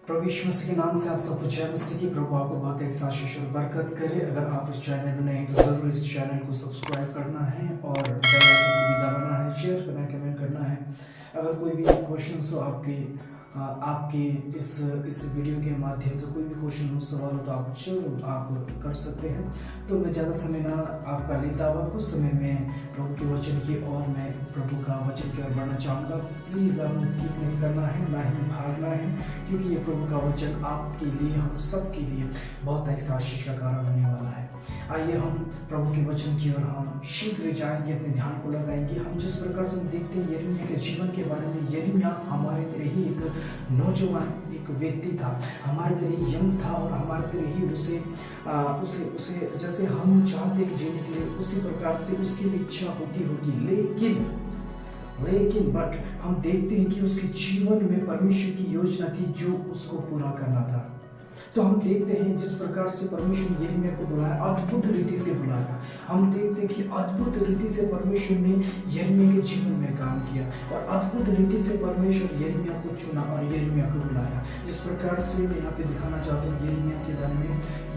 प्रभु यीशु मसीह के नाम से आप सबको जय मसीह की। प्रभु आपको बहुत एक आशीष और बरकत करे। अगर आप इस चैनल में नए तो ज़रूर इस चैनल को सब्सक्राइब करना है और बेल आइकन को भी दबाना है, शेयर करना है, कमेंट करना है। अगर कोई भी क्वेश्चन हो आपके इस वीडियो के माध्यम से कोई भी क्वेश्चन हो, सवाल हो, तो आप जरूर आप कर सकते हैं। तो मैं ज़्यादा समय ना आपका लेता हुआ कुछ समय में प्रभु के वचन की और मैं प्रभु का वचन की ओर बढ़ना चाहूँगा। प्लीज़ आपने स्किप नहीं करना है, ना ही भागना है, क्योंकि ये प्रभु का वचन आपके लिए, हम सब के लिए बहुत ही आशीष का कारण होने वाला है। आइए हम प्रभु के वचन की ओर हम शीघ्र जाएंगे, अपने ध्यान को लगाएंगे। हम जिस प्रकार से हम देखते हैं यिर्मयाह के जीवन के बारे में, यिर्मयाह हमारे तरह ही एक नौजवान एक व्यक्ति था, हमारे तरह ही यंग था और हमारे तरह ही उसे जैसे हम चाहते हैं जीने के लिए, उसी प्रकार से उसकी भी इच्छा होती होगी। लेकिन बट हम देखते हैं कि उसके जीवन में परमेश्वर की योजना थी जो उसको पूरा करना था। तो हम देखते हैं जिस प्रकार से परमेश्वर ने यिर्मयाह को बुलाया, अद्भुत रीति से बुलाया। हम देखते हैं कि अद्भुत रीति से परमेश्वर ने यिर्मयाह के जीवन में काम किया और अद्भुत रीति से परमेश्वर यिर्मयाह को चुना और यिर्मयाह को बुलाया। जिस प्रकार से मैं यहाँ पे दिखाना चाहता हूँ यिर्मयाह के बारे में,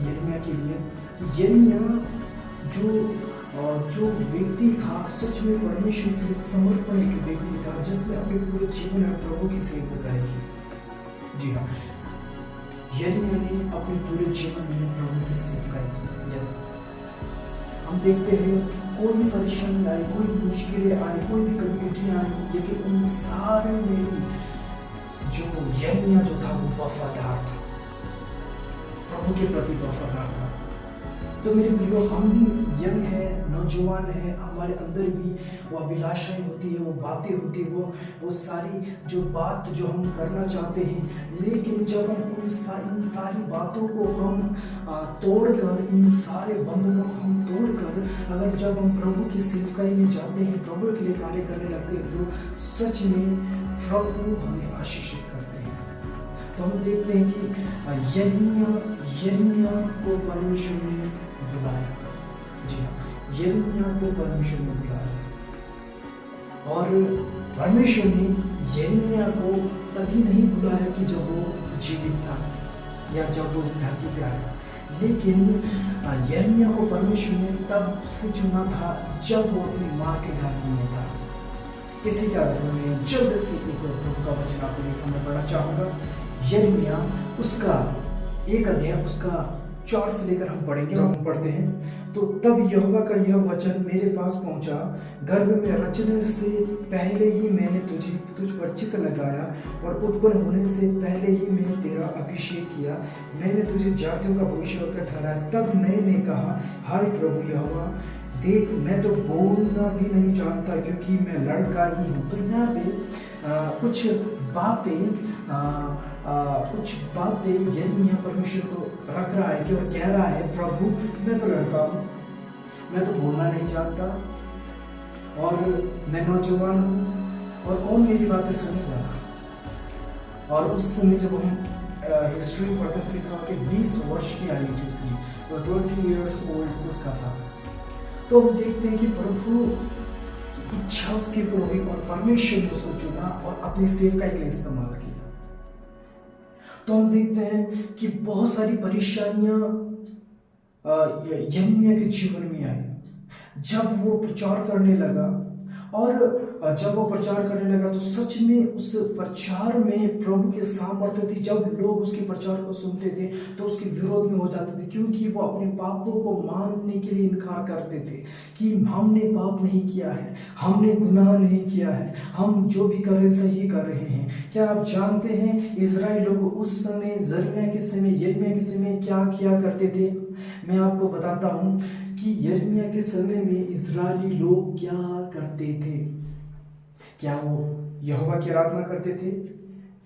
यिर्मयाह के लिए, यिर्मयाह जो व्यक्ति था, सच में परमेश्वर के लिए समर्पण एक व्यक्ति था, जिसने अपने पूरे जीवन में प्रभु की सेवा की। जी हाँ, यिर्मयाह ने अपने पूरे जीवन में प्रभु की सेवा की। यस, हम देखते हैं कोई भी परेशानी आए, कोई भी मुश्किलें आए, कोई भी कठिनाइयां आई, लेकिन उन सारे में जो यिर्मयाह जो था वो वफादार था, प्रभु के प्रति वफादार था। तो मेरे प्रियो, हम भी यंग है, नौजवान है, हमारे अंदर भी वो अभिलाषाएं होती है, वो बातें होती है, वो सारी जो बात जो हम करना चाहते हैं, लेकिन जब हम इन सारी बातों को हम तोड़कर, इन सारे बंधनों को हम तोड़कर अगर जब हम प्रभु की सेवकाई में जाते हैं, प्रभु के लिए कार्य करने लगते हैं, तो सच में प्रभु हमें आशीषित करते हैं। तो हम देखते हैं कि यिर्मयाह को परमेश्वर ने बुलाया। जी हाँ, यिर्मयाह को परमेश्वर ने बुलाया और परमेश्वर ने यिर्मयाह को तभी नहीं बुलाया कि जब वो जीवित था या जब वो इस धरती पे आया, लेकिन यिर्मयाह को परमेश्वर ने तब से चुना था जब वो अपनी माँ के गर्भ में था। इसी कारण मैं जल्द से एक प्रभु का वचन आपके लिए सामने पढ़ना चाहूँगा। यिर्मयाह उसका एक अध्याय उसका 4 से लेकर हम पढ़ेंगे। हम पढ़ते हैं, तो तब यहोवा का यह वचन मेरे पास पहुंचा, गर्भ में रचने से पहले ही मैंने तुझ पर चित्त लगाया और उत्पन्न होने से पहले ही मैं तेरा अभिषेक किया। मैंने तुझे जातियों का भविष्यवक्ता ठहराया। तब मैंने कहा, हाय प्रभु यहोवा, देख मैं तो बोलना भी नहीं जानता, क्योंकि मैं लड़का ही हूँ। तो यहाँ पे कुछ बातें यिर्मयाह परमेश्वर को रख रहा है कि और कह रहा है, प्रभु मैं तो लड़का हूँ, मैं तो बोलना नहीं जानता और मैं नौजवान हूँ और कौन मेरी बातें सुनेगा। और उस समय जब हम हिस्ट्री पढ़ते थे, लिखा कि 20 वर्ष की आयु थी उसकी, तो 20 years old उसका था। तो हम देखते हैं कि प्रभु की इच्छा उसकी पूरी हुई और परमेश्वर ने उसको चुना और अपनी सेवकाई के लिए इस्तेमाल किया। तो हम देखते हैं कि बहुत सारी परेशानियां यिर्मयाह के जीवन में आई जब वो प्रचार करने लगा। और जब वो प्रचार करने लगा तो सच में उस प्रचार में प्रभु के सामर्थ्य थी। जब लोग उसके प्रचार को सुनते थे तो उसके विरोध में हो जाते थे, क्योंकि वो अपने पापों को मानने के लिए इनकार करते थे कि हमने पाप नहीं किया है, हमने गुनाह नहीं किया है, हम जो भी कर रहे हैं सही कर रहे हैं। क्या आप जानते हैं इजराइल लोग उस समय यिर्मयाह के समय क्या किया करते थे? मैं आपको बताता हूँ कि यिर्मयाह के समय में इजरायली लोग क्या करते थे। क्या वो यहोवा की आराधना करते थे?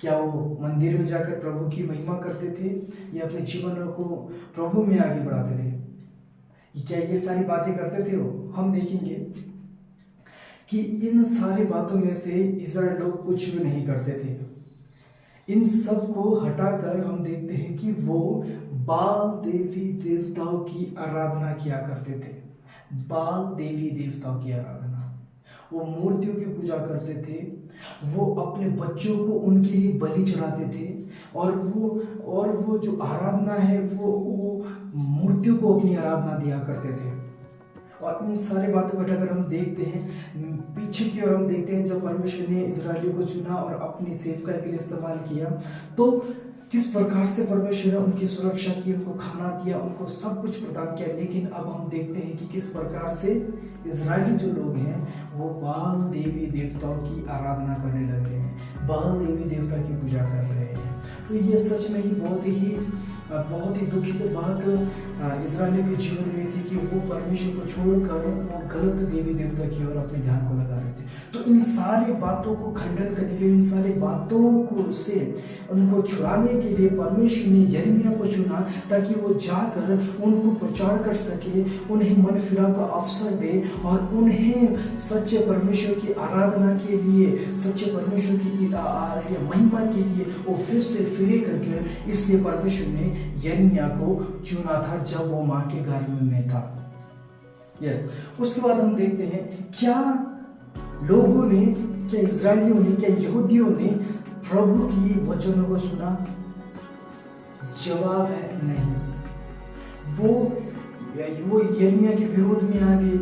क्या वो मंदिर में जाकर प्रभु की महिमा करते थे या अपने जीवन को प्रभु में आगे बढ़ाते थे? क्या ये सारी बातें करते थे वो? हम देखेंगे कि इन सारी बातों में से इजराइल लोग कुछ भी नहीं करते थे। इन सब को हटाकर हम देखते हैं कि वो बाल देवी देवताओं की आराधना किया करते थे। बाल देवी देवताओं की आराधना। वो मूर्तियों की पूजा करते थे, वो अपने बच्चों को उनके लिए बलि चढ़ाते थे, और वो जो आराधना है वो मूर्तियों को अपनी आराधना दिया करते थे। और इन सारी बातों को अगर हम देखते हैं पीछे की ओर, हम देखते हैं जब परमेश्वर ने इजरायलियों को चुना और अपनी सेवकाई के लिए इस्तेमाल किया, तो किस प्रकार से परमेश्वर ने उनकी सुरक्षा की, उनको खाना दिया, उनको सब कुछ प्रदान किया। लेकिन अब हम देखते हैं कि किस प्रकार से इजरायली जो लोग हैं वो बाल देवी देवताओं की आराधना करने लगे हैं, बाल देवी देवता की पूजा कर रहे हैं। तो ये सच में ही बहुत ही दुखित बात इजरायलियों के जीवन में थी कि वो परमेश्वर को छोड़कर वो गलत देवी देवता की ओर अपने ध्यान को लगा रहे थे। तो इन सारी बातों को खंडन करने के लिए, इन सारी बातों को से उनको छुड़ाने के लिए परमेश्वर ने यिर्मयाह को चुना, ताकि वो जाकर उनको प्रचार कर सके, उन्हें मन फिराव का अवसर दे और उन्हें सच्चे परमेश्वर की आराधना के लिए, सच्चे परमेश्वर की महिमा के लिए वो फिर से फिरे करके। इसलिए परमेश्वर ने यिर्मयाह को चुना था जब वो माँ के गर्भ में था। यस, उसके बाद हम देखते हैं क्या लोगों ने, क्या इजरायलियों ने, क्या यहूदियों ने प्रभु की वचनों को सुना? जवाब है नहीं। वो यिर्मयाह के विरोध में आ गए,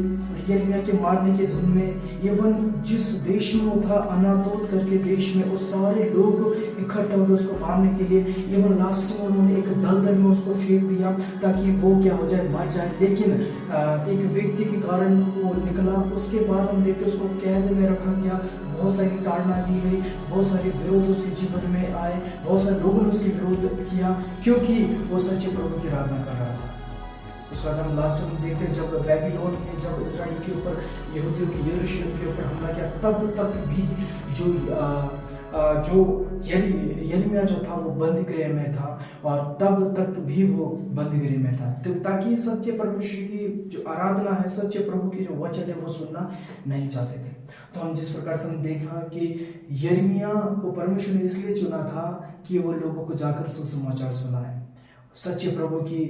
यिर्मयाह के मारने के धुन में। एवं जिस देश में वो था, अनातोत करके देश में, वो सारे लोग इकट्ठा हुए उसको मारने के लिए। एवं लास्ट में उन्होंने एक दलदल में उसको फेंक दिया ताकि वो क्या हो जाए, मर जाए। लेकिन एक व्यक्ति के कारण वो निकला। उसके बाद हम देखते उसको कैद में रखा गया, बहुत सारी ताड़ना दी गई, बहुत सारे विरोध उसके जीवन में आए, बहुत सारे लोगों ने उसके विरोध किया क्योंकि वो सच्चे प्रभु की आराधना कर रहा था। उसके बाद हम लास्ट में देखते हैं जब बेबीलोन में, जब इजराइल के ऊपर, यहूदियों के यरूशलेम के ऊपर हमला किया, तब तक भी जो यिर्मयाह जो था वो बंदीगृह में था, और तब तक भी वो बंदीगृह में था, तो ताकि सच्चे परमेश्वर की जो आराधना है, सच्चे प्रभु की जो वचन है वो सुनना नहीं चाहते थे। तो हम जिस प्रकार से हम देखा कि यिर्मयाह को परमेश्वर ने इसलिए चुना था कि वो लोगों को जाकर सुसमाचार सुनाए, सच्चे प्रभु की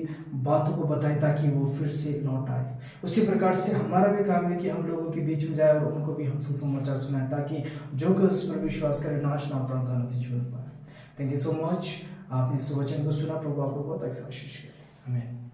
बातों को बताए, ताकि वो फिर से लौट आए। उसी प्रकार से हमारा भी काम है कि हम लोगों के बीच में जाए और उनको भी हम सुसमाचार सुनाए, ताकि जो कोई उस पर विश्वास करे नाश ना प्राप्त होना जीवन पाए। Thank you so much. आपने इस वचन को सुना, प्रभु आपको बहुत अच्छा आशीष करे। आमीन।